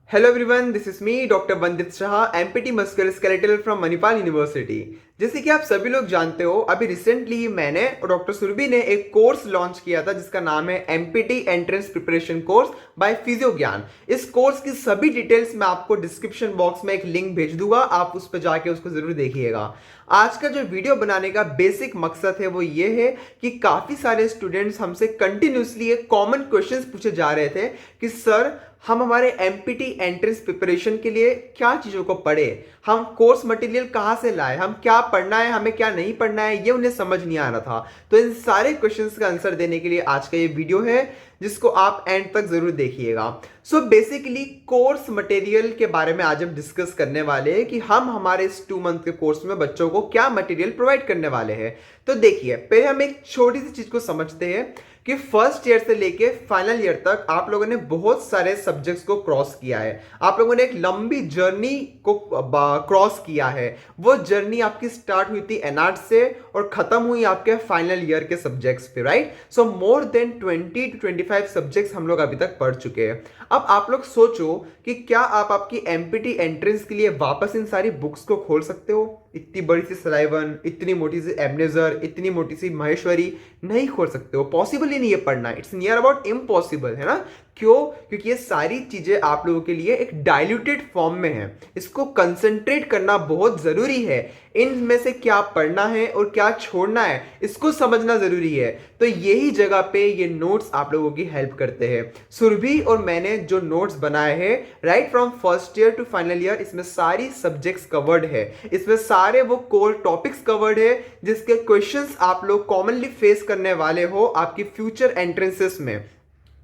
Hello everyone, this is me, Dr. Bandit Shah, MPT Musculoskeletal from Manipal University। जैसे कि आप सभी लोग जानते हो, अभी रिसेंटली मैंने और डॉक्टर सुरभि ने एक कोर्स लॉन्च किया था जिसका नाम है MPT entrance preparation course by Physio Gyan. इस कोर्स की सभी डिटेल्स मैं आपको डिस्क्रिप्शन बॉक्स में एक लिंक भेज दूंगा, आप उस पर जाके उसको जरूर देखिएगा। आज का जो वीडियो बनाने का बेसिक मकसद है वो ये है कि काफी सारे स्टूडेंट्स हमसे कंटिन्यूसली एक कॉमन क्वेश्चंस पूछे जा रहे थे कि सर हम हमारे एमपीटी एंट्रेंस प्रिपरेशन के लिए क्या चीजों को पढ़े, हम कोर्स मटेरियल कहाँ से लाए, हम क्या पढ़ना है, हमें क्या नहीं पढ़ना है, ये उन्हें समझ नहीं आ रहा था। तो इन सारे क्वेश्चंस का आंसर देने के लिए आज का ये वीडियो है जिसको आप एंड तक जरूर देखिएगा। सो बेसिकली कोर्स मटेरियल के बारे में आज हम डिस्कस करने वाले हैं कि हम हमारे इस 2 मंथ के कोर्स में बच्चों को क्या मटेरियल प्रोवाइड करने वाले हैं। तो देखिए, पहले हम एक छोटी सी चीज को समझते हैं कि फर्स्ट ईयर से लेके फाइनल ईयर तक आप लोगों ने बहुत सारे सब्जेक्ट्स को क्रॉस किया है, आप लोगों ने एक लंबी जर्नी को क्रॉस किया है। वो जर्नी आपकी स्टार्ट हुई थी एनआर्ट से और खत्म हुई आपके फाइनल ईयर के सब्जेक्ट्स पे, right. So more than 20 to 25 subjects हम लोग अभी तक पढ़ चुके हैं। अब आप लोग सोचो कि क्या आप आपकी एमपीटी एंट्रेंस के लिए वापस इन सारी बुक्स को खोल सकते हो? इतनी बड़ी सी सलाइवन, इतनी मोटी सी एमनेजर, इतनी मोटी सी महेश्वरी नहीं खोल सकते हो, पॉसिबल ही नहीं है पढ़ना। इट्स नियर अबाउट इम्पॉसिबल, है ना। क्यों? क्योंकि ये सारी चीजें आप लोगों के लिए एक डाइल्यूटेड फॉर्म में है, इसको कंसंट्रेट करना बहुत जरूरी है। इनमें से क्या पढ़ना है और क्या छोड़ना है इसको समझना जरूरी है। तो यही जगह पे ये नोट्स आप लोगों की हेल्प करते हैं। सुरभि और मैंने जो नोट्स बनाए हैं right from first year to final year, इसमें सारी सब्जेक्ट्स कवर्ड है, इसमें सारे वो कोर टॉपिक्स कवर्ड है जिसके क्वेश्चंस आप लोग कॉमनली फेस करने वाले हो आपकी फ्यूचर एंट्रेंसेस में।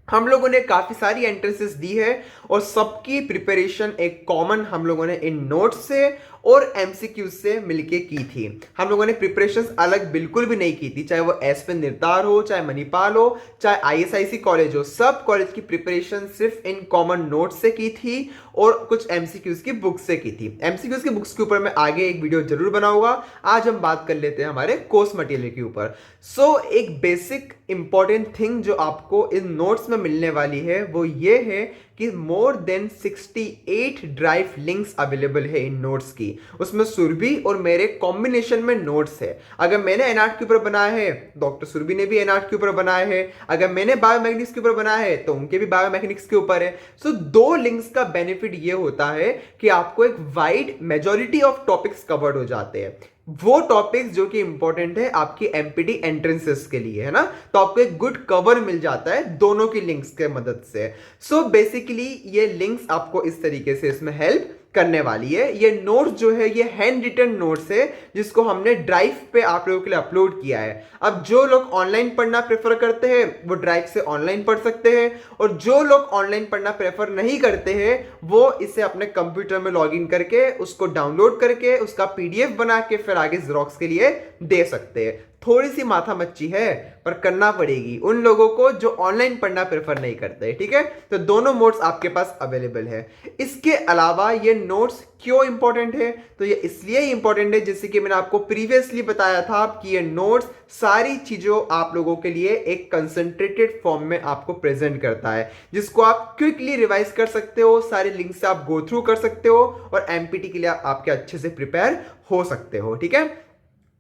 हम लोगों ने काफी सारी एंट्रेंसेस दी है और सबकी प्रिपरेशन एक कॉमन हम लोगों ने इन नोट्स से और एमसीक्यू से मिलके की थी। हम लोगों ने प्रिपरेशंस अलग बिल्कुल भी नहीं की थी, चाहे वो एसपी निर्तार हो, चाहे मणिपाल हो, चाहे आईएसआईसी कॉलेज हो, सब कॉलेज की प्रिपरेशन सिर्फ इन कॉमन नोट्स से की थी और कुछ एमसीक्यूज की बुक्स से की थी। एमसीक्यूज की बुक्स के ऊपर मैं आगे एक वीडियो जरूर बनाऊंगा। आज हम बात कर लेते हैं हमारे कोर्स मटेरियल के ऊपर। सो एक बेसिक इंपॉर्टेंट थिंग जो आपको इन नोट्स में मिलने वाली है वो ये है कि more than 68 drive links available है इन नोट्स की। उसमें सुरभि और मेरे कॉम्बिनेशन में नोट्स है। अगर मैंने एनआर्ट के ऊपर बनाया है, डॉक्टर सुरभि ने भी एनआर्ट के ऊपर बनाया है। अगर मैंने बायोमैग्निक्स के ऊपर बनाया है तो उनके भी बायोमैग्निक्स के ऊपर है। सो 2 लिंक्स का बेनिफिट ये होता है कि आपको एक wide majority of topics covered हो जाते हैं, वो टॉपिक्स जो कि इंपॉर्टेंट है आपकी एमपीटी एंट्रेंसेस के लिए, है ना। तो आपको एक गुड कवर मिल जाता है दोनों की लिंक्स के मदद से। सो बेसिकली ये लिंक्स आपको इस तरीके से इसमें हेल्प करने वाली है। ये नोट्स जो है ये हैंड रिटन नोट्स है जिसको हमने ड्राइव पे आप लोगों के लिए अपलोड किया है। अब जो लोग ऑनलाइन पढ़ना प्रेफर करते हैं वो ड्राइव से ऑनलाइन पढ़ सकते हैं और जो लोग ऑनलाइन पढ़ना प्रेफर नहीं करते हैं वो इसे अपने कंप्यूटर में लॉगिन करके उसको डाउनलोड करके उसका पीडीएफ बना के फिर आगे जेरोक्स के लिए दे सकते हैं। थोड़ी सी माथा मच्छी है पर करना पड़ेगी उन लोगों को जो ऑनलाइन पढ़ना प्रेफर नहीं करते, ठीक है। तो दोनों नोट्स आपके पास अवेलेबल है। इसके अलावा ये नोट्स क्यों इंपॉर्टेंट है? तो ये इसलिए इंपॉर्टेंट है जैसे कि मैंने आपको प्रीवियसली बताया था कि ये नोट्स सारी चीजों आप लोगों के लिए एक कंसंट्रेटेड फॉर्म में आपको प्रेजेंट करता है जिसको आप क्विकली रिवाइज कर सकते हो, सारे लिंक से आप गो थ्रू कर सकते हो और एमपीटी के लिए आपके अच्छे से प्रिपेयर हो सकते हो, ठीक है।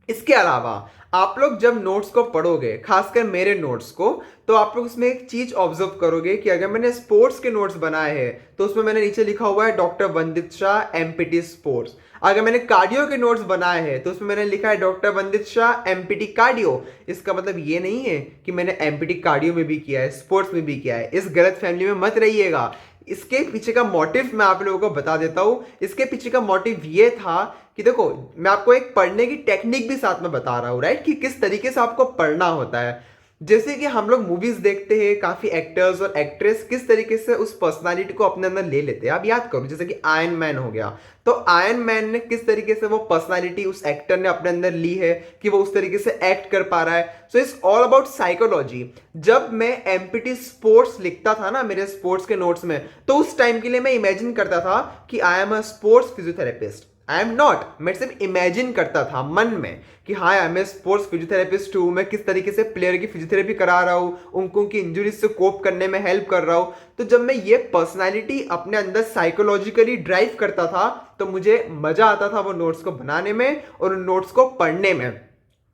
इसके अलावा आप लोग जब नोट्स को पढ़ोगे, खासकर मेरे नोट्स को, तो आप लोग उसमें एक चीज ऑब्जर्व करोगे कि अगर मैंने स्पोर्ट्स के नोट्स बनाए हैं तो उसमें मैंने नीचे लिखा हुआ है डॉक्टर वंदित शाह एमपीटी स्पोर्ट्स। अगर मैंने कार्डियो के नोट्स बनाए हैं तो उसमें मैंने लिखा है डॉक्टर वंदित शाह एमपीटी कार्डियो। इसका मतलब ये नहीं है कि मैंने एमपीटी कार्डियो में भी किया है, स्पोर्ट्स में भी किया है। इस गलत फैमिली में मत रहिएगा। इसके पीछे का मोटिव मैं आप लोगों को बता देता हूं। इसके पीछे का मोटिव ये था कि देखो, मैं आपको एक पढ़ने की टेक्निक भी साथ में बता रहा हूं, राइट, कि किस तरीके से आपको पढ़ना होता है। जैसे कि हम लोग मूवीज देखते हैं, काफी एक्टर्स और एक्ट्रेस किस तरीके से उस पर्सनालिटी को अपने अंदर ले लेते हैं। आप याद करो, जैसे कि आयरन मैन हो गया, तो आयरन मैन ने किस तरीके से वो पर्सनालिटी उस एक्टर ने अपने अंदर ली है कि वो उस तरीके से एक्ट कर पा रहा है। So it's all about psychology. जब मैं एमपीटी स्पोर्ट्स लिखता था ना मेरे स्पोर्ट्स के नोट्स में, तो उस टाइम के लिए मैं इमेजिन करता था कि I am a sports physiotherapist, I am not, मैं सिर्फ इमेजिन करता था मन में कि हाँ यार मैं स्पोर्ट्स फिजियोथेरेपिस्ट हूँ, मैं किस तरीके से प्लेयर की फिजियोथेरेपी करा रहा हूँ, उनको उनकी इंजरीज से कोप करने में हेल्प कर रहा हूँ। तो जब मैं ये पर्सनालिटी अपने अंदर साइकोलॉजिकली ड्राइव करता था तो मुझे मजा आता था वो नोट्स को बनाने में और उन नोट्स को पढ़ने में,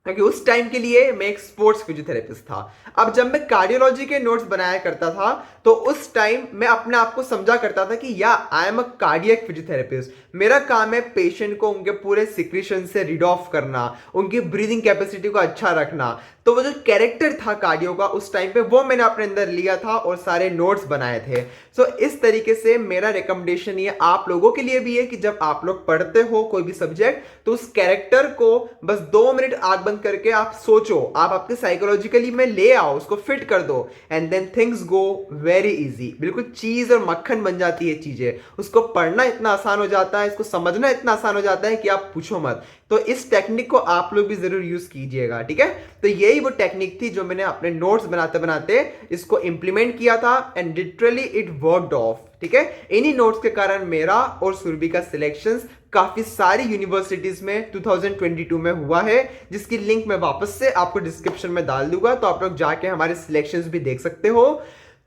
क्योंकि उस टाइम के लिए मैं एक स्पोर्ट्स फिजियोथेरेपिस्ट था। अब जब मैं कार्डियोलॉजी के नोट्स बनाया करता था तो उस टाइम मैं अपने आप को समझा करता था कि या I am a cardiac physiotherapist, मेरा काम है पेशेंट को उनके पूरे सिक्रीशन से रिड ऑफ करना, उनकी ब्रीदिंग कैपेसिटी को अच्छा रखना। तो वो जो कैरेक्टर था कार्डियो का उस टाइम पे वो मैंने अपने अंदर लिया था और सारे नोट्स बनाए थे। सो इस तरीके से मेरा रिकमेंडेशन ये आप लोगों के लिए भी है कि जब आप लोग पढ़ते हो कोई भी सब्जेक्ट तो उस कैरेक्टर को बस 2 मिनट आंख बंद करके आप सोचो, आप आपके साइकोलॉजिकली में ले आओ, उसको फिट कर दो and then things go very easy. बिल्कुल चीज और मक्खन बन जाती है चीजें, उसको पढ़ना इतना आसान हो जाता है, इसको समझना इतना आसान हो जाता है कि आप पूछो मत। तो इस टेक्निक को आप लोग भी जरूर यूज कीजिएगा, ठीक है। तो यही वो टेक्निक थी जो मैंने अपने नोट्स बनाते बनाते इसको इंप्लीमेंट किया था and literally it worked of, ठीक है। इन्हीं नोट्स के कारण मेरा और सुरभि का सिलेक्शंस काफी सारी यूनिवर्सिटीज में 2022 में हुआ है, जिसकी लिंक मैं वापस से आपको डिस्क्रिप्शन में डाल दूंगा, तो आप लोग जाके हमारे सिलेक्शंस भी देख सकते हो।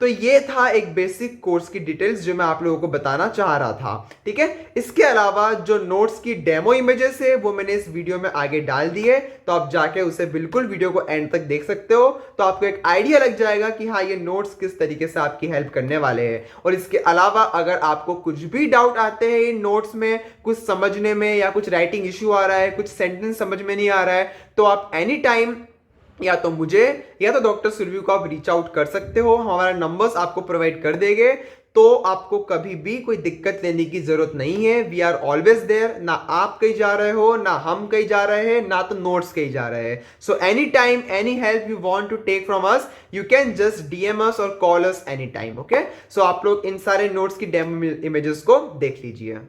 तो ये था एक बेसिक कोर्स की डिटेल्स जो मैं आप लोगों को बताना चाह रहा था, ठीक है। इसके अलावा जो नोट्स की डेमो इमेजेस है वो मैंने इस वीडियो में आगे डाल दिए, तो आप जाके उसे बिल्कुल वीडियो को एंड तक देख सकते हो, तो आपको एक आइडिया लग जाएगा कि हाँ ये नोट्स किस तरीके से आपकी हेल्प करने वाले हैं। और इसके अलावा अगर आपको कुछ भी डाउट आते हैं इन नोट्स में, कुछ समझने में या कुछ राइटिंग इश्यू आ रहा है, कुछ सेंटेंस समझ में नहीं आ रहा है, तो आप एनी टाइम या तो मुझे या तो डॉक्टर सुरभि को आप रीच आउट कर सकते हो, हमारा नंबर्स आपको प्रोवाइड कर देंगे। तो आपको कभी भी कोई दिक्कत लेने की जरूरत नहीं है, वी आर ऑलवेज देयर। ना आप कहीं जा रहे हो, ना हम कहीं जा रहे हैं, ना तो नोट्स कहीं जा रहे हैं। So any time any help you want to take from us, you can just DM us और call us any time, okay. So आप लोग इन सारे नोट्स की डेमो इमेजेस को देख लीजिए।